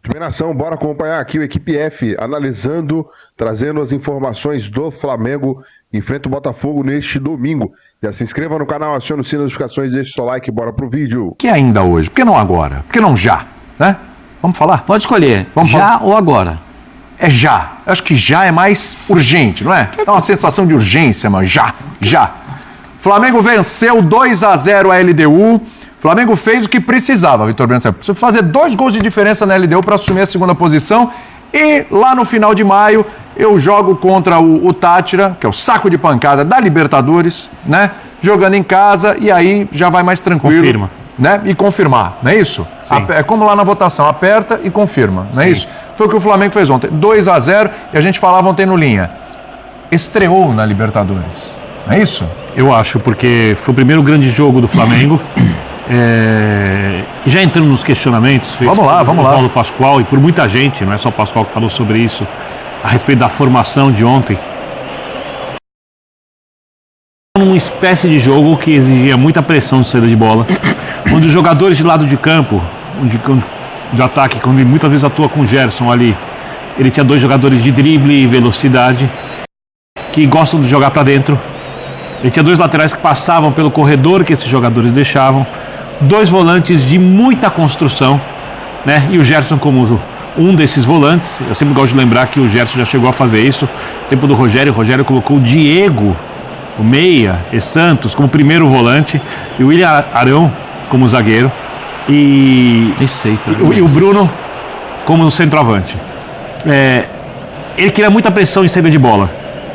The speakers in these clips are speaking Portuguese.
Primeira ação, bora acompanhar aqui o Equipe F, analisando, trazendo as informações do Flamengo, enfrenta o Botafogo neste domingo. Já se inscreva no canal, acione o sino das notificações, deixe seu like e bora pro vídeo. Que ainda hoje? Por que não agora? Por que não já? Né? Vamos falar? Pode escolher, Vamos já falar? ou agora. É já. Eu acho que já é mais urgente, não é? Dá uma sensação de urgência, mas já. Flamengo venceu 2-0 a LDU. Flamengo fez o que precisava, Vitor Breno. Precisa fazer 2 gols de diferença na LDU para assumir a segunda posição. E lá no final de maio, eu jogo contra o Tátira, que é o saco de pancada da Libertadores, né? Jogando em casa e aí já vai mais tranquilo. Confirma. Né? E confirmar, não é isso? Sim. É como lá na votação, aperta e confirma, não é isso? Foi o que o Flamengo fez ontem, 2-0, e a gente falava ontem no Linha. Estreou na Libertadores, não é isso? Eu acho, porque foi o primeiro grande jogo do Flamengo. Já entrando nos questionamentos feitos Vamos lá. pelo Paulo Pascoal e por muita gente, não é só o Pascoal que falou sobre isso, a respeito da formação de ontem. Uma espécie de jogo que exigia muita pressão de saída de bola, onde os jogadores de lado de campo, de ataque, quando muitas vezes atua com o Gerson ali, ele tinha 2 jogadores de drible e velocidade, que gostam de jogar para dentro. Ele tinha 2 laterais que passavam pelo corredor que esses jogadores deixavam, 2 volantes de muita construção, né? E o Gerson como um desses volantes. Eu sempre gosto de lembrar que o Gerson já chegou a fazer isso no tempo do Rogério. O Rogério colocou o Diego, o meia, e Santos como primeiro volante, e o William Arão como zagueiro, e o Bruno como centroavante. Ele queria muita pressão em saída de bola.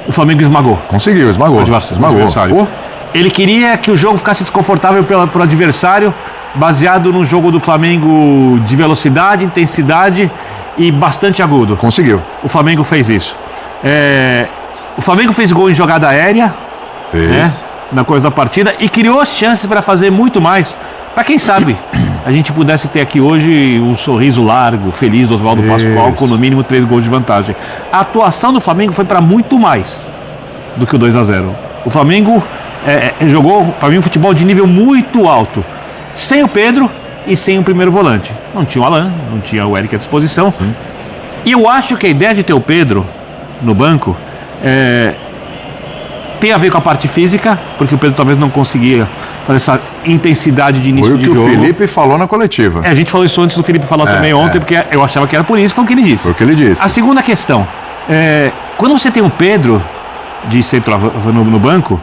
O Flamengo esmagou. Conseguiu, esmagou. Adversário. Ele queria que o jogo ficasse desconfortável pro adversário, baseado no jogo do Flamengo de velocidade, intensidade e bastante agudo. Conseguiu. O Flamengo fez isso. O Flamengo fez gol em jogada aérea, né, na coisa da partida, e criou chances para fazer muito mais. Para quem sabe a gente pudesse ter aqui hoje um sorriso largo, feliz do Oswaldo Pascoal, com no mínimo 3 gols de vantagem. A atuação do Flamengo foi para muito mais do que o 2-0. O Flamengo jogou, para mim, um futebol de nível muito alto, sem o Pedro e sem o primeiro volante. Não tinha o Alan, não tinha o Eric à disposição. Sim. E eu acho que a ideia de ter o Pedro no banco tem a ver com a parte física, porque o Pedro talvez não conseguia fazer essa intensidade de início de jogo. Foi o que o Felipe falou na coletiva. A gente falou isso antes do Felipe falar também ontem, porque eu achava que era por isso, foi o que ele disse. Foi o que ele disse. A segunda questão, quando você tem o Pedro de centroavante no banco,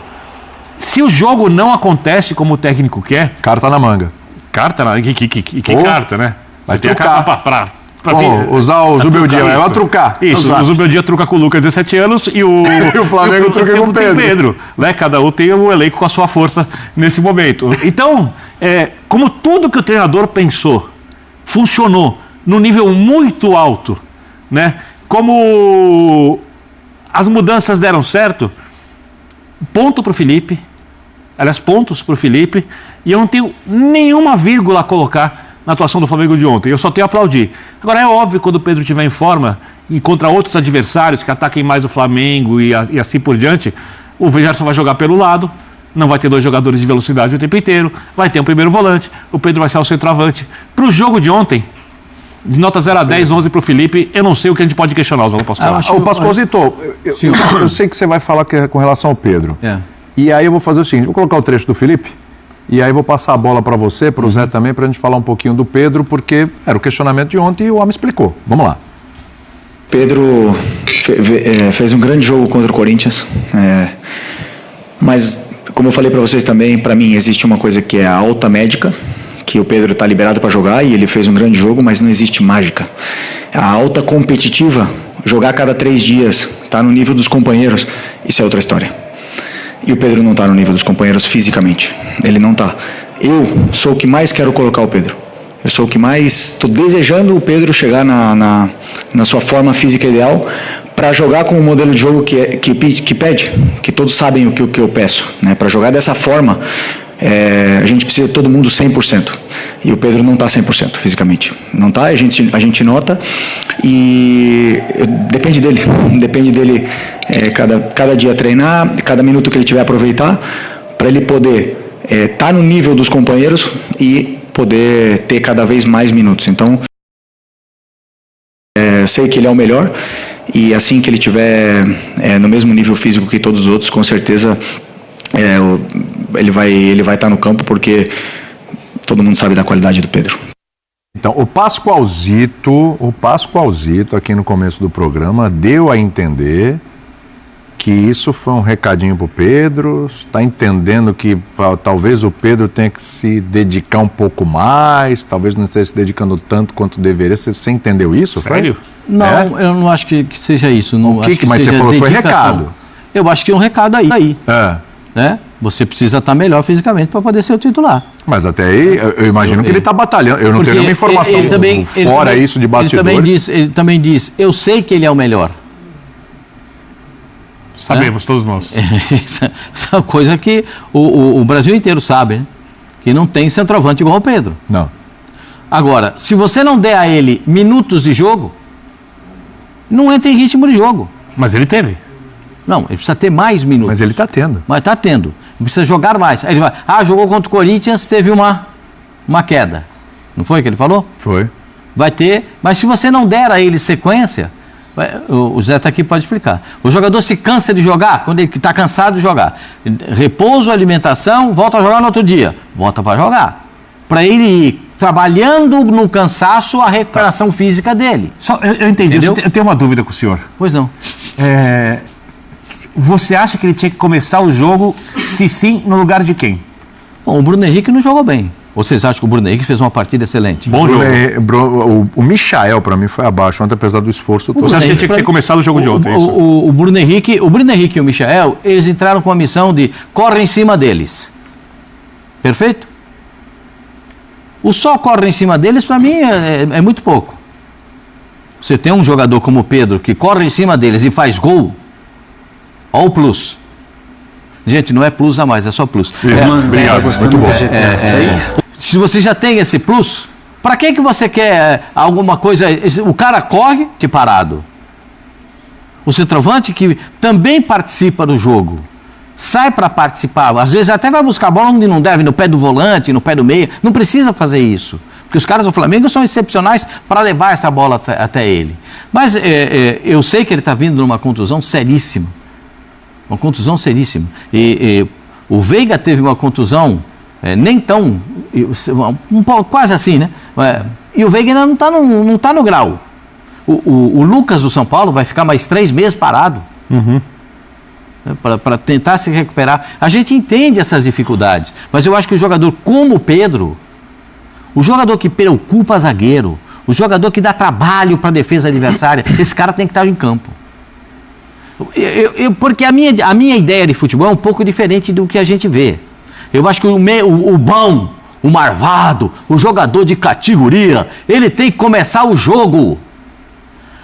se o jogo não acontece como o técnico quer... Carta na manga. Carta? Que carta, né? Vai ter a trucar. carta Usar o Zubeldia, vai trucar. Isso, o Zubeldia truca com o Lucas, 17 anos, e o Flamengo truca com o Pedro. Né? Cada um tem o elenco com a sua força nesse momento. Então, como tudo que o treinador pensou funcionou no nível muito alto, né? Como as mudanças deram certo, pontos para o Felipe, e eu não tenho nenhuma vírgula a colocar na atuação do Flamengo de ontem. Eu só tenho a aplaudir. Agora, é óbvio, quando o Pedro estiver em forma e contra outros adversários que ataquem mais o Flamengo e assim por diante, o Gerson vai jogar pelo lado, não vai ter 2 jogadores de velocidade o tempo inteiro, vai ter um primeiro volante, o Pedro vai ser o centroavante. Para o jogo de ontem, de nota 0 a 10, 11 para o Felipe, eu não sei o que a gente pode questionar, Oswaldo Pascoal. O Pascoalzito, eu sei que você vai falar que é com relação ao Pedro. E aí eu vou fazer o seguinte, vou colocar o trecho do Felipe, e aí vou passar a bola para você, para o Zé também, para a gente falar um pouquinho do Pedro, porque era o questionamento de ontem e o homem explicou. Vamos lá. Pedro fez um grande jogo contra o Corinthians, mas como eu falei para vocês também, para mim existe uma coisa que é a alta médica, que o Pedro está liberado para jogar e ele fez um grande jogo, mas não existe mágica. A alta competitiva, jogar a cada 3 dias, tá no nível dos companheiros, isso é outra história. E o Pedro não está no nível dos companheiros fisicamente. Ele não está. Eu sou o que mais quero colocar o Pedro. Eu sou o que mais estou desejando o Pedro chegar na sua forma física ideal para jogar com um modelo de jogo que pede, que todos sabem o que eu peço. Né? Para jogar dessa forma, a gente precisa de todo mundo 100%. E o Pedro não está 100% fisicamente. Não está, a gente nota. E depende dele cada dia treinar, cada minuto que ele tiver aproveitar, para ele poder estar no nível dos companheiros e poder ter cada vez mais minutos. Então sei que ele é o melhor, e assim que ele tiver no mesmo nível físico que todos os outros, com certeza ele vai estar no campo, porque todo mundo sabe da qualidade do Pedro. Então, o Pascoalzito aqui no começo do programa deu a entender que isso foi um recadinho pro Pedro, está entendendo que talvez o Pedro tenha que se dedicar um pouco mais, talvez não esteja se dedicando tanto quanto deveria. Você entendeu isso? Sério? Foi? Não, eu não acho que seja isso. Não, mas você falou que foi recado. Eu acho que é um recado aí. Né? Você precisa estar melhor fisicamente para poder ser o titular. Mas até aí, eu imagino que ele está batalhando. Eu não tenho nenhuma informação fora isso de bastidores. Ele também diz, eu sei que ele é o melhor. Sabemos, todos nós. Essa coisa que o Brasil inteiro sabe, né? Que não tem centroavante igual ao Pedro. Não. Agora, se você não der a ele minutos de jogo, não entra em ritmo de jogo. Mas ele teve. Não, ele precisa ter mais minutos. Mas ele está tendo. Mas está tendo. Precisa jogar mais. Aí ele vai, jogou contra o Corinthians, teve uma queda. Não foi o que ele falou? Foi. Vai ter, mas se você não der a ele sequência, o Zé está aqui, pode explicar. O jogador se cansa de jogar, quando ele está cansado de jogar. Repouso, alimentação, volta a jogar no outro dia. Volta para jogar. Para ele ir trabalhando no cansaço a recuperação física dele. Eu entendi. Eu tenho uma dúvida com o senhor. Pois não. Você acha que ele tinha que começar o jogo, se sim, no lugar de quem? Bom, o Bruno Henrique não jogou bem. Vocês acham que o Bruno Henrique fez uma partida excelente? Bom jogo. O Michael, para mim, foi abaixo ontem, apesar do esforço todo. Você acha que ele tinha que ter começado o jogo de ontem? O Bruno Henrique e o Michael, eles entraram com a missão de corre em cima deles. Perfeito? O só corre em cima deles, para mim, é muito pouco. Você tem um jogador como o Pedro, que corre em cima deles e faz gol, olha o plus. Gente, não é plus a mais, é só plus. Obrigado, muito bom. Se você já tem esse plus, para que você quer alguma coisa? O cara corre de parado. O centroavante que também participa do jogo, sai para participar, às vezes até vai buscar a bola onde não deve, no pé do volante, no pé do meio, não precisa fazer isso. Porque os caras do Flamengo são excepcionais para levar essa bola até ele. Mas eu sei que ele está vindo numa contusão seríssima. Uma contusão seríssima. O Veiga teve uma contusão nem tão... quase assim, né? E o Veiga ainda não tá no grau. O Lucas do São Paulo vai ficar mais 3 meses parado. Para tentar se recuperar. A gente entende essas dificuldades. Mas eu acho que o jogador como o Pedro, o jogador que preocupa zagueiro, o jogador que dá trabalho para a defesa adversária, esse cara tem que estar em campo. Porque a minha ideia de futebol é um pouco diferente do que a gente vê. Eu acho que o bom, o marvado, o jogador de categoria, ele tem que começar o jogo.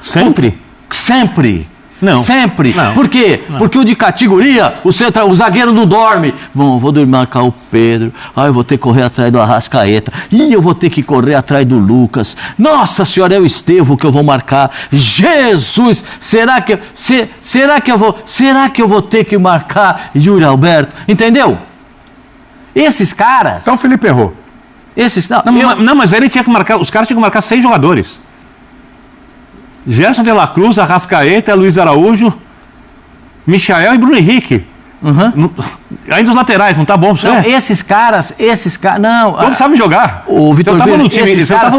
Sempre? Sempre. Não. Sempre. Não. Por quê? Não. Porque o de categoria, o zagueiro não dorme. Bom, vou marcar o Pedro. Eu vou ter que correr atrás do Arrascaeta. Eu vou ter que correr atrás do Lucas. Nossa Senhora, é o Estevão que eu vou marcar. Jesus! Será que eu vou ter que marcar Yuri Alberto? Entendeu? Esses caras... Então o Felipe errou. Não, mas aí ele tinha que marcar... Os caras tinham que marcar 6 jogadores. Gerson de la Cruz, Arrascaeta, Luiz Araújo, Michael e Bruno Henrique. Ainda os laterais, não tá bom? Esses caras, não. Todos sabem jogar. O Vitor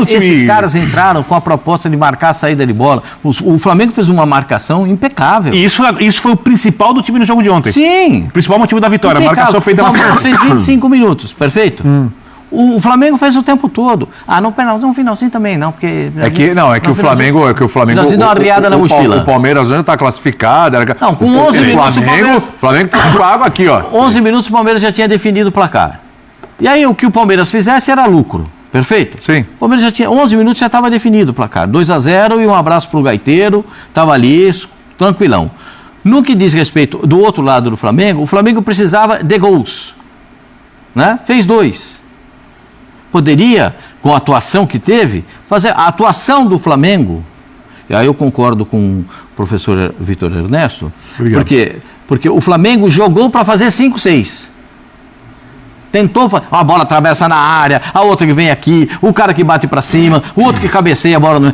esses caras entraram com a proposta de marcar a saída de bola. O Flamengo fez uma marcação impecável. E isso foi o principal do time no jogo de ontem. Sim. O principal motivo da vitória, a marcação feita na frente. Fez 25 minutos, perfeito? O Flamengo fez o tempo todo. No finalzinho também não, porque... o Flamengo... Finalzinho deu uma arriada na mochila. O Palmeiras já está classificado. Não, com 11 minutos o Flamengo está com água aqui, ó. 11 minutos o Palmeiras já tinha definido o placar. E aí o que o Palmeiras fizesse era lucro. Perfeito? Sim. O Palmeiras já tinha 11 minutos, já estava definido o placar. 2-0 e um abraço para o Gaiteiro. Estava ali, tranquilão. No que diz respeito do outro lado do Flamengo, o Flamengo precisava de gols. Né? Fez 2. Poderia, com a atuação que teve, fazer a atuação do Flamengo. E aí eu concordo com o professor Vitor Ernesto, porque o Flamengo jogou para fazer 5-6. tentou, a bola atravessa na área, a outra que vem aqui, o cara que bate para cima, o outro que cabeceia a bola.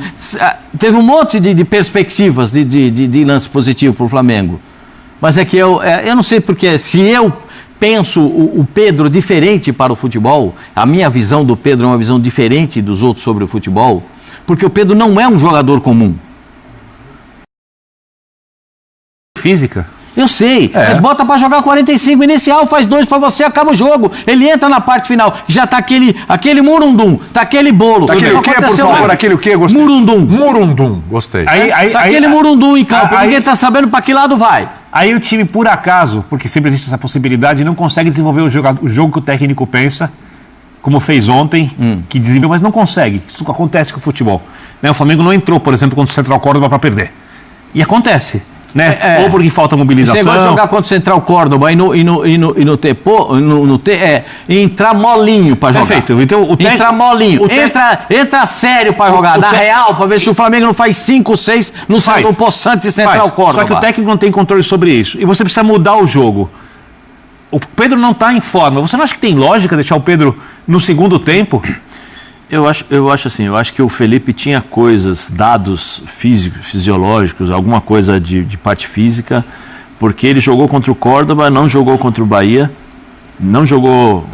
Teve um monte de perspectivas de lance positivo para o Flamengo. Mas é que eu não sei porque, se eu penso o Pedro diferente para o futebol, a minha visão do Pedro é uma visão diferente dos outros sobre o futebol, porque o Pedro não é um jogador comum. Física? Eu sei, mas bota pra jogar 45 inicial, faz 2 pra você, acaba o jogo. Ele entra na parte final, já tá aquele murundum, tá aquele bolo. Tá aquele o quê, por favor? Aquele o quê? Gostei. Murundum, gostei. Tá aquele murundum em campo, ninguém tá sabendo pra que lado vai. Aí o time, por acaso, porque sempre existe essa possibilidade, não consegue desenvolver o jogo que o técnico pensa, como fez ontem, que desenvolveu, mas não consegue. Isso acontece com o futebol. Né? O Flamengo não entrou, por exemplo, contra o Central Córdoba para perder. E acontece. Né? Ou porque falta mobilização. Você vai jogar contra o Central Córdoba e entrar molinho pra jogar. Perfeito. Então, entrar molinho. Entra sério pra jogar, na real, pra ver se o Flamengo não faz 5, 6 no Poçante Central Córdoba. Só que o técnico não tem controle sobre isso. E você precisa mudar o jogo. O Pedro não está em forma. Você não acha que tem lógica deixar o Pedro no segundo tempo? Eu acho que o Felipe tinha coisas, dados fisiológicos, alguma coisa de parte física, porque ele jogou contra o Córdoba, não jogou contra o Bahia, não jogou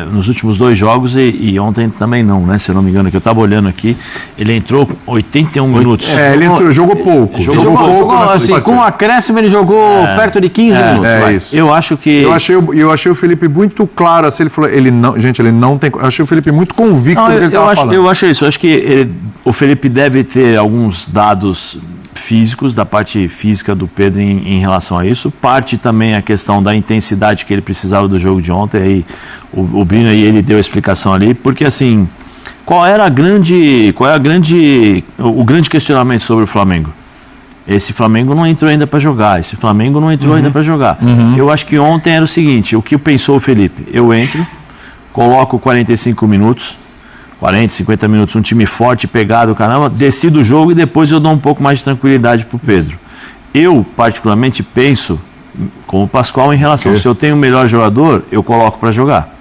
nos últimos 2 jogos e ontem também não, né? Se eu não me engano, que eu estava olhando aqui, ele entrou 81 minutos. Ele jogou pouco. Jogou pouco, assim, com o acréscimo ele jogou perto de 15 minutos. Isso. Eu acho que... Eu achei o Felipe muito claro, assim, ele falou, ele não tem... Eu achei o Felipe muito convicto do que ele estava falando. Eu acho isso, eu acho que o Felipe deve ter alguns dados físicos, da parte física do Pedro em relação a isso, parte também a questão da intensidade que ele precisava do jogo de ontem, aí o Brino aí, ele deu a explicação ali, porque assim, o grande questionamento sobre o Flamengo? Esse Flamengo não entrou ainda para jogar, Eu acho que ontem era o seguinte, o que pensou o Felipe? Eu entro, coloco 45 minutos, 40, 50 minutos, um time forte, pegado, caramba, decido o jogo e depois eu dou um pouco mais de tranquilidade para o Pedro. Eu, particularmente, penso, como o Pascoal, em relação, se eu tenho o melhor jogador, eu coloco para jogar.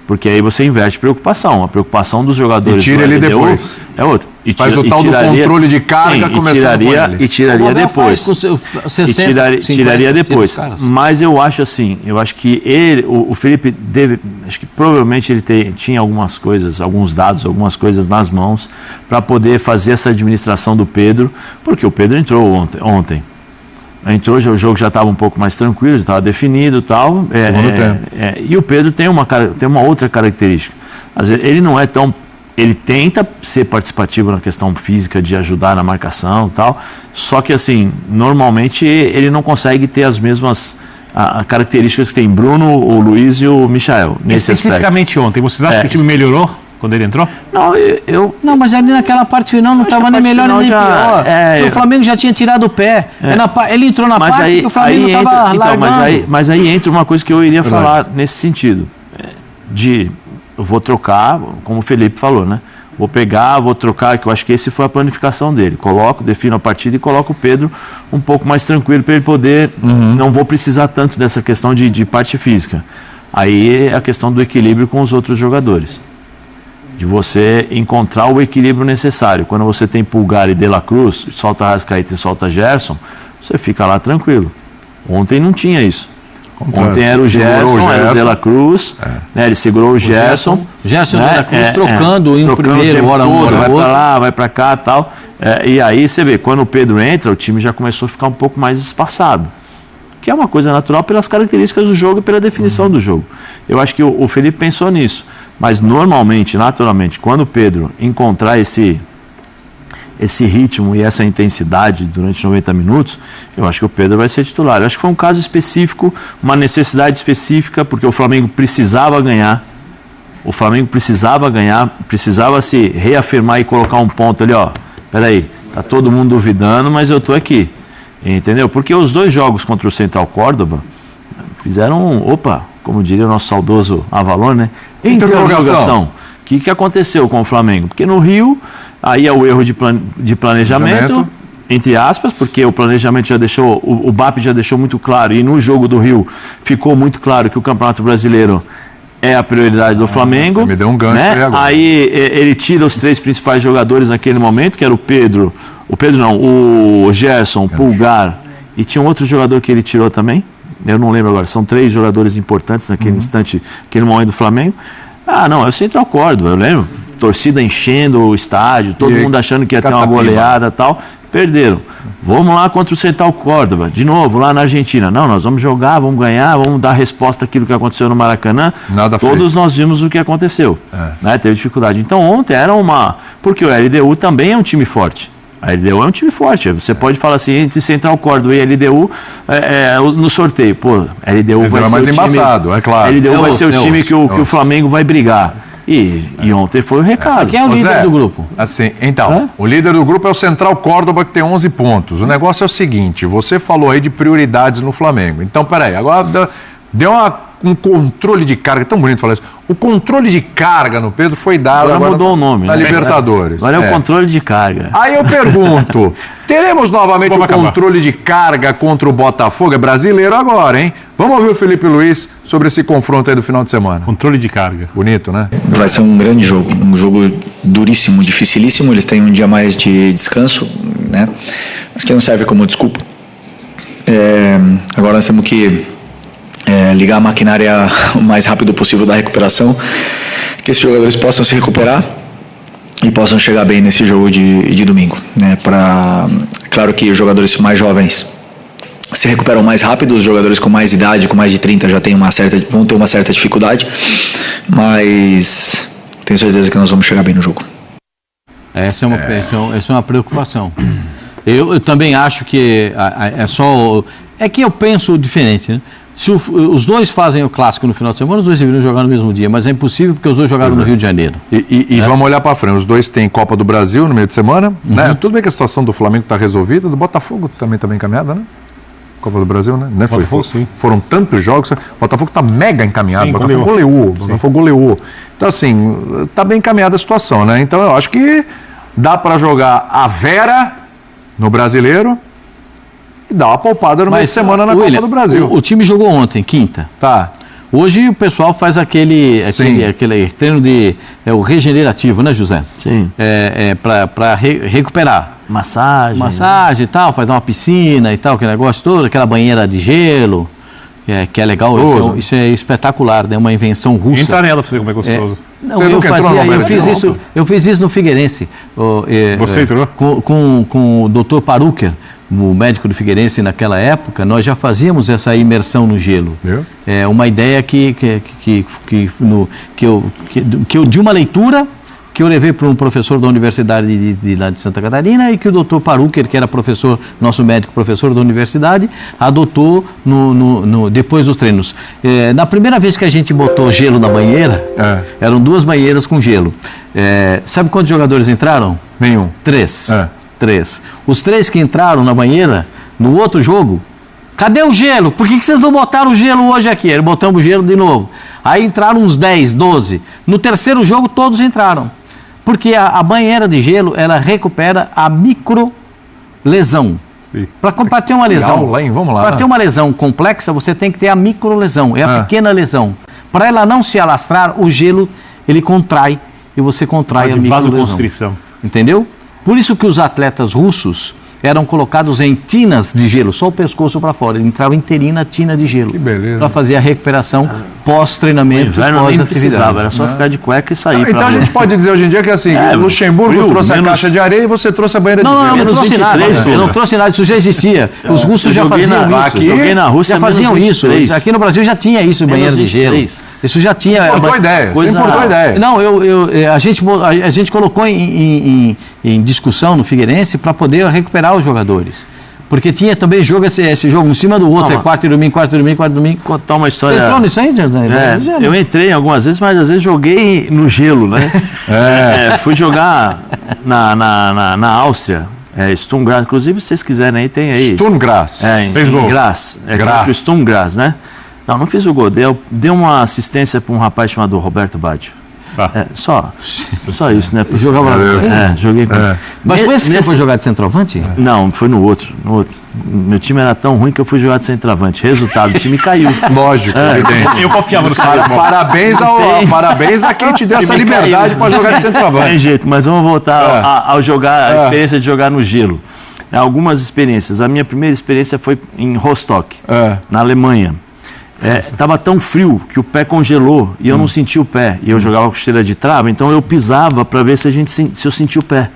Porque aí você inverte preocupação. A preocupação dos jogadores... E tira ele depois. É outra. Faz o tal do controle de carga, começando com ele. E tiraria depois. Tiraria depois. Mas eu acho assim, que o Felipe acho que provavelmente ele tinha algumas coisas, alguns dados, algumas coisas nas mãos para poder fazer essa administração do Pedro, porque o Pedro entrou ontem. Entrou, o jogo já estava um pouco mais tranquilo, já estava definido e tal. E o Pedro tem uma outra característica. Às vezes, ele não é tão... Ele tenta ser participativo na questão física, de ajudar na marcação e tal, só que assim, normalmente ele não consegue ter as mesmas características que tem Bruno, o Luiz e o Michael, nesse especificamente aspecto. Ontem, vocês acham que o time melhorou quando ele entrou? Não, mas ali naquela parte final não estava nem melhor nem pior. O Flamengo já tinha tirado o pé. Ele entrou na parte que o Flamengo estava largando. Mas aí entra uma coisa que eu iria falar nesse sentido. Eu vou trocar, como o Felipe falou, né? Vou trocar, que eu acho que esse foi a planificação dele. Defino a partida e coloco o Pedro um pouco mais tranquilo para ele poder... Não vou precisar tanto dessa questão de parte física. Aí é a questão do equilíbrio com os outros jogadores. De você encontrar o equilíbrio necessário. Quando você tem Pulgar e De La Cruz, solta Arrascaeta e solta Gerson, você fica lá tranquilo. Ontem não tinha isso. Ontem era o Gerson, era o De La Cruz, né? Ele segurou o Gerson. Gerson e o De La Cruz trocando em um primeiro, hora um, vai para lá, vai para cá e tal. E aí você vê, quando o Pedro entra, o time já começou a ficar um pouco mais espaçado. Que é uma coisa natural pelas características do jogo e pela definição do jogo. Eu acho que o Felipe pensou nisso. Mas normalmente, naturalmente, quando o Pedro encontrar esse ritmo e essa intensidade durante 90 minutos, eu acho que o Pedro vai ser titular. Eu acho que foi um caso específico, uma necessidade específica, porque o Flamengo precisava ganhar. Precisava se reafirmar e colocar um ponto ali, peraí, tá todo mundo duvidando, mas eu tô aqui. Entendeu? Porque os 2 jogos contra o Central Córdoba fizeram, como diria o nosso saudoso Avalon, né? Interrogação. O que aconteceu com o Flamengo? Porque no Rio, aí é o erro de planejamento, entre aspas, porque o planejamento já deixou, o BAP já deixou muito claro, e no jogo do Rio ficou muito claro que o Campeonato Brasileiro é a prioridade do Flamengo. Você me deu um gancho aí ele tira os 3 principais jogadores naquele momento, que era o Gerson, Pulgar, e tinha um outro jogador que ele tirou também, eu não lembro agora, são 3 jogadores importantes naquele instante, naquele momento do Flamengo. É o Central Córdoba, eu lembro, torcida enchendo o estádio, todo mundo achando que ia ter uma goleada e tal, perderam. Vamos lá contra o Central Córdoba, de novo, lá na Argentina. Não, nós vamos jogar, vamos ganhar, vamos dar resposta àquilo que aconteceu no Maracanã. Todos nós vimos o que aconteceu, né? Teve dificuldade. Então ontem era porque o LDU também é um time forte. A LDU é um time forte. Você pode falar assim, entre Central Córdoba e LDU, no sorteio. A LDU vai ser mais embaçado, é claro. A LDU vai ser o time que o Flamengo vai brigar. E ontem foi o recado. Quem é o líder do grupo? Assim, então, o líder do grupo é o Central Córdoba, que tem 11 pontos. O negócio é o seguinte, você falou aí de prioridades no Flamengo. Então, peraí, agora deu um controle de carga, tão bonito falar isso. O controle de carga no Pedro foi dado agora mudou o nome, na Libertadores. Agora é o controle de carga. Aí eu pergunto, teremos novamente o controle de carga contra o Botafogo? É brasileiro agora, hein? Vamos ouvir o Felipe Luiz sobre esse confronto aí do final de semana. Controle de carga. Bonito, né? Vai ser um grande jogo, um jogo duríssimo, dificilíssimo. Eles têm um dia mais de descanso, né? Mas que não serve como desculpa. Agora nós temos que ligar a maquinária o mais rápido possível da recuperação, que esses jogadores possam se recuperar e possam chegar bem nesse jogo de domingo, né? Claro que os jogadores mais jovens se recuperam mais rápido, os jogadores com mais idade, com mais de 30 já vão ter uma certa dificuldade, mas tenho certeza que nós vamos chegar bem no jogo. Essa é uma preocupação. Eu também acho que é que eu penso diferente, né? Se os dois fazem o clássico no final de semana, os dois deveriam jogar no mesmo dia, mas é impossível porque os dois jogaram no Rio de Janeiro. E vamos olhar para frente, os dois têm Copa do Brasil no meio de semana, né? Tudo bem que a situação do Flamengo está resolvida, do Botafogo também está bem encaminhada, né? Copa do Brasil, né? Foram tantos jogos, o Botafogo está mega encaminhado, o Botafogo goleou. Então assim, está bem encaminhada a situação, né? Então eu acho que dá para jogar a Vera no Brasileiro, dá uma poupada no meio de semana na Copa do Brasil. O time jogou ontem, quinta. Tá. Hoje o pessoal faz aquele treino o regenerativo, né, José? Sim. Para recuperar. Massagem E tal, faz dar uma piscina e tal, aquele negócio todo, aquela banheira de gelo, que é legal. Isso é espetacular, né? Uma invenção russa. Entra nela para você ver como é gostoso. Eu fiz isso no Figueirense. Você entrou? Com o Dr. Paruker, o médico do Figueirense naquela época, nós já fazíamos essa imersão no gelo. É uma ideia que eu de uma leitura que eu levei para um professor da Universidade de Santa Catarina e que o Dr. Paruker, que era professor, nosso médico professor da universidade, adotou depois dos treinos. Na primeira vez que a gente botou gelo na banheira, eram 2 banheiras com gelo. Sabe quantos jogadores entraram? Nenhum. 3. 3. Os 3 que entraram na banheira, no outro jogo, cadê o gelo? Por que vocês não botaram o gelo hoje aqui? Aí botamos o gelo de novo. Aí entraram uns 10, 12. No terceiro jogo, todos entraram. Porque a banheira de gelo, ela recupera a microlesão. Para ter uma lesão, para ter uma lesão complexa, você tem que ter a microlesão, a pequena lesão. Para ela não se alastrar, o gelo, ele contrai e você contrai a microlesão. Entendeu? Por isso que os atletas russos eram colocados em tinas de gelo, só o pescoço para fora. Ele entrava inteirinho na tina de gelo. Que beleza. Para fazer a recuperação pós-treinamento, pós-atividade. Era só ficar de cueca e sair. Então a gente pode dizer hoje em dia que assim, o Luxemburgo trouxe a caixa de areia e você trouxe a banheira de gelo. Não, eu não trouxe nada. Eu não trouxe nada, isso já existia. Os russos já faziam isso. Joguei na Rússia, já faziam isso. Aqui no Brasil já tinha isso, banheiro de gelo. Isso já tinha. Importou a ideia. Não, a gente colocou em discussão no Figueirense para poder recuperar os jogadores. Porque tinha também esse jogo um cima do outro, quarto e domingo. Contar uma história. Você entrou nisso aí, eu entrei algumas vezes, mas às vezes joguei no gelo, né? Fui jogar na Áustria. Sturm Graz, inclusive, se vocês quiserem aí, tem aí. Sturm Graz. Em Graz. Sturm Graz, né? Não fiz o gol. Deu uma assistência para um rapaz chamado Roberto Baggio. Só isso, né? Jogava lá. Joguei. Mas foi esse que você foi jogar de centroavante? Não, foi no outro. Meu time era tão ruim que eu fui jogar de centroavante. Resultado, o time caiu. Lógico, evidente. Eu confiava no cara. Parabéns a quem te deu essa liberdade para jogar de centroavante. Tem jeito, mas vamos voltar ao jogar, a experiência de jogar no gelo. Algumas experiências. A minha primeira experiência foi em Rostock, na Alemanha. Estava tão frio que o pé congelou e eu não senti o pé. E eu jogava com esteira de trava, então eu pisava para ver se eu sentia o pé.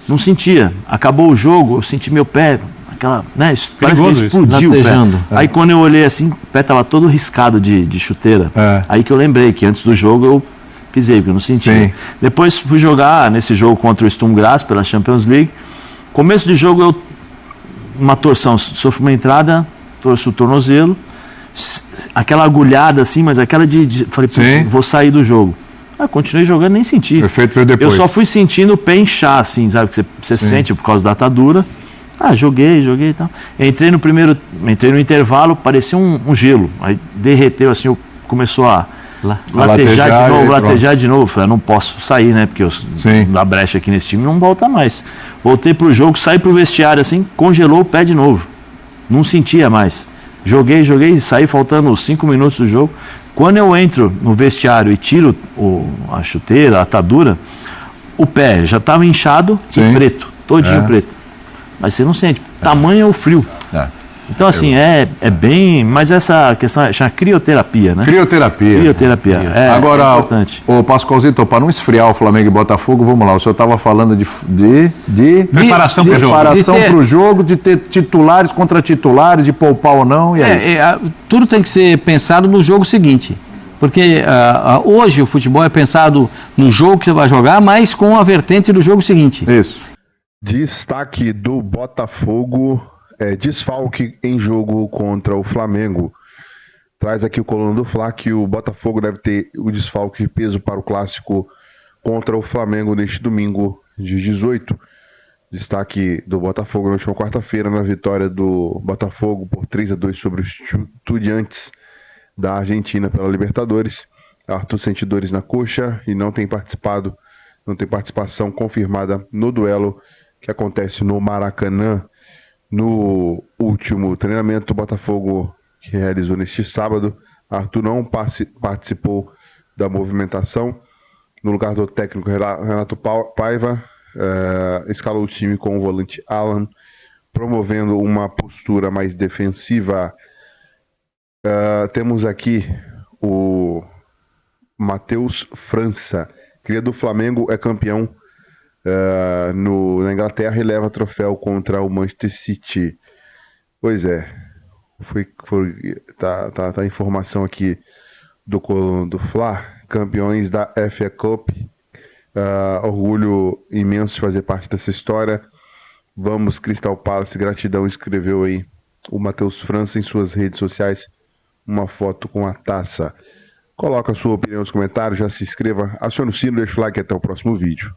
Não sentia. Acabou o jogo, eu senti meu pé, parece que explodiu o pé. Aí quando eu olhei assim, o pé estava todo riscado de chuteira. Aí que eu lembrei que antes do jogo eu pisei, porque eu não sentia. Depois fui jogar nesse jogo contra o Sturm Graz pela Champions League. Começo de jogo uma torção, sofro uma entrada, torço o tornozelo. Aquela agulhada assim, mas aquela falei, vou sair do jogo. Continuei jogando, nem senti. Perfeito, veio depois. Eu só fui sentindo o pé inchar, assim, sabe? Que você sente por causa da atadura. Joguei e tal. Entrei no intervalo, parecia um gelo. Aí derreteu, assim, começou a latejar de novo. Falei, não posso sair, né? Porque a brecha aqui nesse time não volta mais. Voltei pro jogo, saí pro vestiário, assim, congelou o pé de novo. Não sentia mais. Joguei e saí faltando 5 minutos do jogo. Quando eu entro no vestiário e tiro a chuteira, a atadura, o pé já estava inchado e preto, todinho preto. Mas você não sente. Tamanho é o frio. Então, assim, é bem... Mas essa questão chama crioterapia, né? Crioterapia. Agora, é importante. Ô Pascoalzito, para não esfriar o Flamengo e Botafogo, vamos lá. O senhor estava falando de preparação para o jogo. Preparação para o jogo, de ter titulares contra titulares, de poupar ou não. E aí? Tudo tem que ser pensado no jogo seguinte. Porque hoje o futebol é pensado no jogo que você vai jogar, mas com a vertente do jogo seguinte. Isso. Destaque do Botafogo... desfalque em jogo contra o Flamengo. Traz aqui o coluna do Fla que o Botafogo deve ter o desfalque de peso para o clássico contra o Flamengo neste domingo, dia 18. Destaque do Botafogo na última quarta-feira, na vitória do Botafogo por 3-2 sobre os Estudiantes da Argentina pela Libertadores. Arthur sente dores na coxa e não tem participação confirmada no duelo que acontece no Maracanã. No último treinamento, o Botafogo que realizou neste sábado, Arthur não participou da movimentação. No lugar do técnico Renato Paiva, escalou o time com o volante Alan, promovendo uma postura mais defensiva. Temos aqui o Matheus França, cria do Flamengo, é campeão na Inglaterra e leva troféu contra o Manchester City. Pois é, tá a informação aqui do coluna do Fla, campeões da FA Cup. Orgulho imenso de fazer parte dessa história. Vamos Crystal Palace, gratidão, escreveu aí o Matheus França em suas redes sociais, uma foto com a taça. Coloca a sua opinião nos comentários, já se inscreva, acione o sino, deixa o like e até o próximo vídeo.